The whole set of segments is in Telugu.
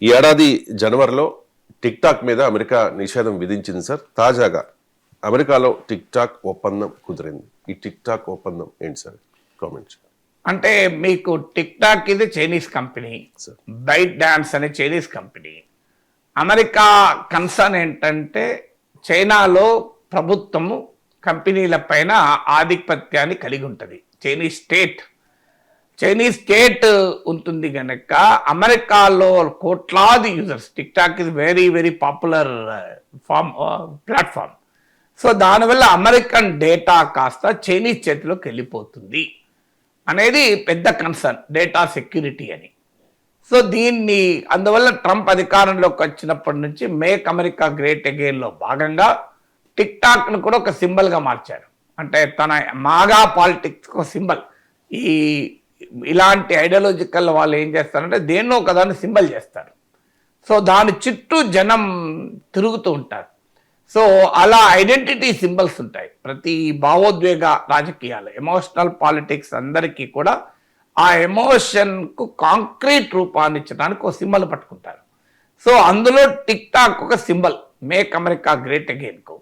ఈ ఏడాది జనవరిలో టిక్ టాక్ మీద అమెరికా నిషేధం విధించింది సార్. తాజాగా అమెరికాలో టిక్ టాక్ ఒప్పందం కుదిరింది. ఈ టిక్ టాక్ ఒప్పందం ఏంటి సార్? కామెంట్. అంటే మీకు టిక్ టాక్ ఇది చైనీస్ కంపెనీ, బైట్ డాన్స్ అనే చైనీస్ కంపెనీ. అమెరికా కన్సర్న్ ఏంటంటే చైనాలో ప్రభుత్వము కంపెనీల పైన ఆధిపత్యాన్ని కలిగి ఉంటుంది. చైనీస్ స్టేట్ ఉంటుంది కనుక అమెరికాలో కోట్లాది users. Tick talk is very very popular platform. So దానివల్ల అమెరికన్ డేటా కాస్త చైనీస్ చేతిలోకి వెళ్ళిపోతుంది అనేది పెద్ద కన్సర్న్, డేటా సెక్యూరిటీ అని. సో దీన్ని అందువల్ల ట్రంప్ అధికారంలోకి వచ్చినప్పటి నుంచి మేక్ అమెరికా గ్రేట్ అగైన్లో భాగంగా టిక్ టాక్ను కూడా ఒక సింబల్గా మార్చారు. అంటే తన మాగా పాలిటిక్స్ ఒక సింబల్. ఇలాంటి ఐడియాలజికల్ వాళ్ళు ఏం చేస్తారంటే దేన్నో ఒకదాన్ని సింబల్ చేస్తారు. సో దాని చుట్టూ జనం తిరుగుతూ ఉంటారు. సో అలా ఐడెంటిటీ సింబల్స్ ఉంటాయి ప్రతి భావోద్వేగ రాజకీయాలు, ఎమోషనల్ పాలిటిక్స్ అందరికీ కూడా ఆ ఎమోషన్కు కాంక్రీట్ రూపాన్ని ఇచ్చడానికి ఒక సింబల్ పట్టుకుంటారు. సో అందులో టిక్ టాక్ ఒక సింబల్, మేక్ అమెరికా గ్రేట్ అగైన్కు.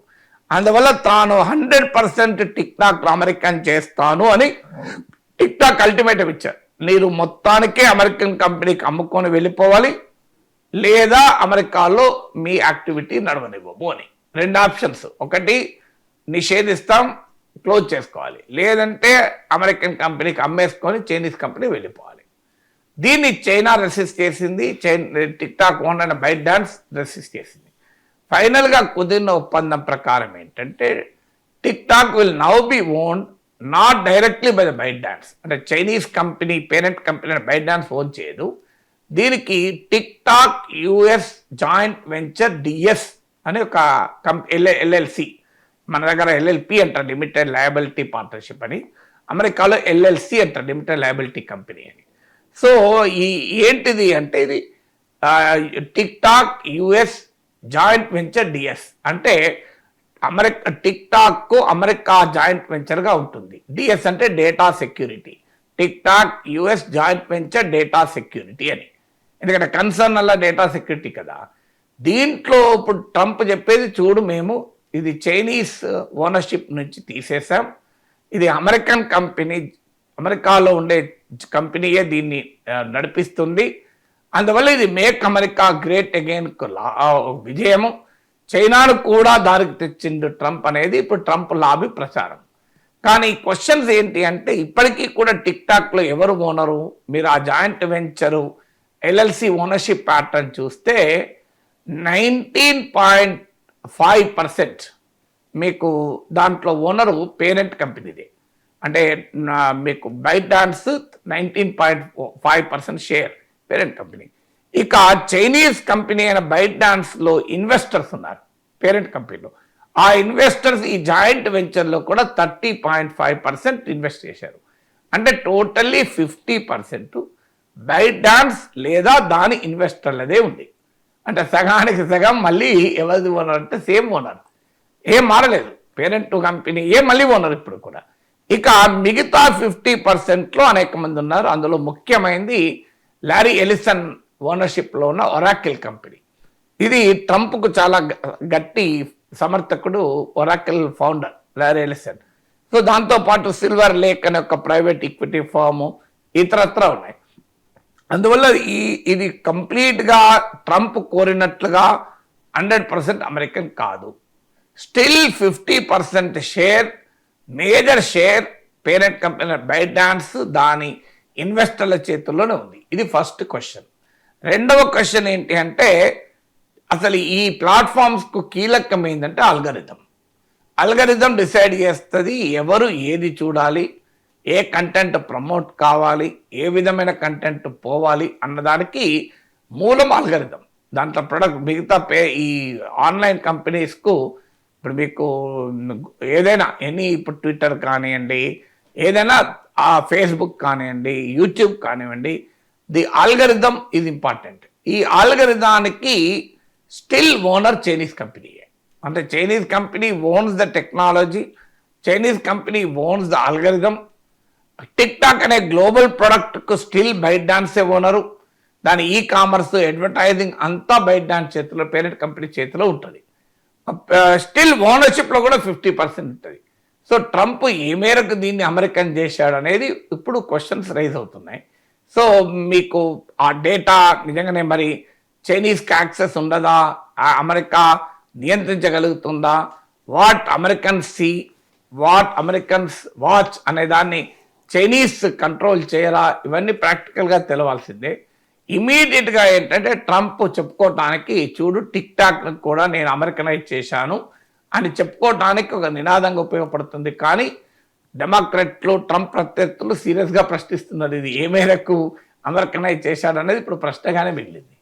అందువల్ల తాను 100% టిక్ టాక్ అమెరికన్ చేస్తాను అని టిక్ టాక్ అల్టిమేటం ఇచ్చారు. మీరు మొత్తానికే అమెరికన్ కంపెనీకి అమ్ముకొని వెళ్ళిపోవాలి, లేదా అమెరికాలో మీ యాక్టివిటీ నడవనివ్వము అని. 2 ఆప్షన్స్. ఒకటి నిషేధిస్తాం, క్లోజ్ చేసుకోవాలి, లేదంటే అమెరికన్ కంపెనీకి అమ్మేసుకొని చైనీస్ కంపెనీ వెళ్ళిపోవాలి. దీన్ని చైనా రెసిస్ట్ చేసింది, టిక్ టాక్ ఓనర్ అయిన బైట్ డాన్స్ రెసిస్ట్ చేసింది. ఫైనల్గా కుదిరిన ఒప్పందం ప్రకారం ఏంటంటే TikTok will now be own not డైరెక్ట్లీ బై ద బైట్ డాన్స్. అంటే Chinese company parent company ByteDance own చేయదు. దీనికి TikTok US joint venture DS అని ఒక ఎల్ఎల్సి, మన దగ్గర ఎల్ఎల్పి అంటారు, లిమిటెడ్ లయబిలిటీ పార్ట్నర్షిప్ అని. అమెరికాలో ఎల్ఎల్సి అంటారు, లిమిటెడ్ లయబిలిటీ కంపెనీ అని. సో ఏంటిది అంటే ఇది TikTok US joint venture DS అంటే టిక్ టాక్ అమెరికా జాయింట్ వెంచర్గా ఉంటుంది. డిఎస్ అంటే data security, TikTok US joint venture data security అని. ఎందుకంటే కన్సర్న్ అలా డేటా సెక్యూరిటీ కదా. దీంట్లో ఇప్పుడు ట్రంప్ చెప్పేది చూడు, మేము ఇది చైనీస్ ఓనర్షిప్ నుంచి తీసేసాం, ఇది అమెరికన్ కంపెనీ, అమెరికాలో ఉండే కంపెనీయే దీన్ని నడిపిస్తుంది, అందువల్ల ఇది మేక్ అమెరికా గ్రేట్ అగైన్ విజయము, చైనాను కూడా దారికి తెచ్చిండు ట్రంప్ అనేది ఇప్పుడు ట్రంప్ లాబీ ప్రచారం. కానీ క్వశ్చన్స్ ఏంటి అంటే ఇప్పటికీ కూడా టిక్ టాక్లో ఎవరు ఓనరు? మీరు ఆ joint venture LLC ownership pattern చూస్తే 19.5% మీకు దాంట్లో ఓనరు పేరెంట్ కంపెనీదే. అంటే మీకు ByteDance 19.5% share parent company. ఇక చైనీస్ కంపెనీ అయిన బైట్ డాన్స్లో ఇన్వెస్టర్స్ ఉన్నారు పేరెంట్ కంపెనీలో. ఆ ఇన్వెస్టర్స్ ఈ జాయింట్ వెంచర్లో కూడా 30.5% ఇన్వెస్ట్ చేశారు. అంటే టోటల్లీ 50% బైట్ డాన్స్ లేదా దాని ఇన్వెస్టర్లదే ఉంది. అంటే సగానికి సగం మళ్ళీ ఎవరిది ఓనర్ అంటే సేమ్ ఓనర్, ఏం మారలేదు, పేరెంట్ కంపెనీ మళ్ళీ ఓనర్ ఇప్పుడు కూడా. ఇక మిగతా 50%లో అనేక మంది ఉన్నారు. అందులో ముఖ్యమైనది లారీ ఎలిసన్ ఓనర్షిప్లో ఉన్న ఒరాకిల్ కంపెనీ. ఇది ట్రంప్కు చాలా గట్టి సమర్థకుడు, Oracle founder Larry Ellison. So దాంతోపాటు సిల్వర్ లేక్ అనే ఒక ప్రైవేట్ ఈక్విటీ ఫర్ము ఇతరత్ర ఉన్నాయి. అందువల్ల ఇది కంప్లీట్గా ట్రంప్ కోరినట్లుగా 100% అమెరికన్ కాదు. Still 50% share, major share parent company ByteDance దాని ఇన్వెస్టర్ల చేతుల్లోనే ఉంది. ఇది ఫస్ట్ క్వశ్చన్. రెండవ క్వశ్చన్ ఏంటి అంటే అసలు ఈ ప్లాట్ఫామ్స్కు కీలకం ఏంటంటే అల్గరిథం డిసైడ్ చేస్తుంది ఎవరు ఏది చూడాలి, ఏ కంటెంట్ ప్రమోట్ కావాలి, ఏ విధమైన కంటెంట్ పోవాలి అన్నదానికి మూలం అల్గరిథం. దాంట్లో ప్రొడక్ట్ మిగతా ఈ ఆన్లైన్ కంపెనీస్కు ఇప్పుడు మీకు ఏదైనా ఇప్పుడు ట్విట్టర్ కానివ్వండి, ఏదైనా ఫేస్బుక్ కానివ్వండి, యూట్యూబ్ కానివ్వండి, ది ఆల్గరిథం ఈజ్ ఇంపార్టెంట్. ఈ ఆల్గరిథానికి స్టిల్ ఓనర్ చైనీస్ కంపెనీయే. అంటే Chinese company owns the technology, Chinese company owns the algorithm. Tick talk అనే గ్లోబల్ ప్రొడక్ట్కు స్టిల్ బైట్ డాన్సే ఓనరు. దాని ఈ కామర్స్ అడ్వర్టైజింగ్ అంతా బయట దాని చేతిలో, పేరెంట్ కంపెనీ చేతిలో ఉంటుంది. స్టిల్ ఓనర్షిప్లో కూడా 50% ఉంటుంది. సో ట్రంప్ ఏ మేరకు దీన్ని అమెరికన్ చేశాడు అనేది ఇప్పుడు క్వశ్చన్స్ రైజ్ అవుతున్నాయి. సో మీకు ఆ డేటా నిజంగానే మరి చైనీస్కి యాక్సెస్ ఉండదా, అమెరికా నియంత్రించగలుగుతుందా, what Americans see, what Americans watch అనే దాన్ని చైనీస్ కంట్రోల్ చేయరా, ఇవన్నీ ప్రాక్టికల్గా తెలవాల్సిందే. ఇమీడియట్గా ఏంటంటే ట్రంప్ చెప్పుకోవటానికి, చూడు టిక్ టాక్ కూడా నేను అమెరికనైజ్ చేశాను అని చెప్పుకోవటానికి ఒక నినాదంగా ఉపయోగపడుతుంది. కానీ డెమోక్రట్లు, ట్రంప్ ప్రత్యర్థులు సీరియస్గా ప్రశ్నిస్తున్నారు, ఇది ఏ మేరకు అమెరికనైజ్ చేశాడు అనేది ఇప్పుడు ప్రశ్నగానే మిగిలింది.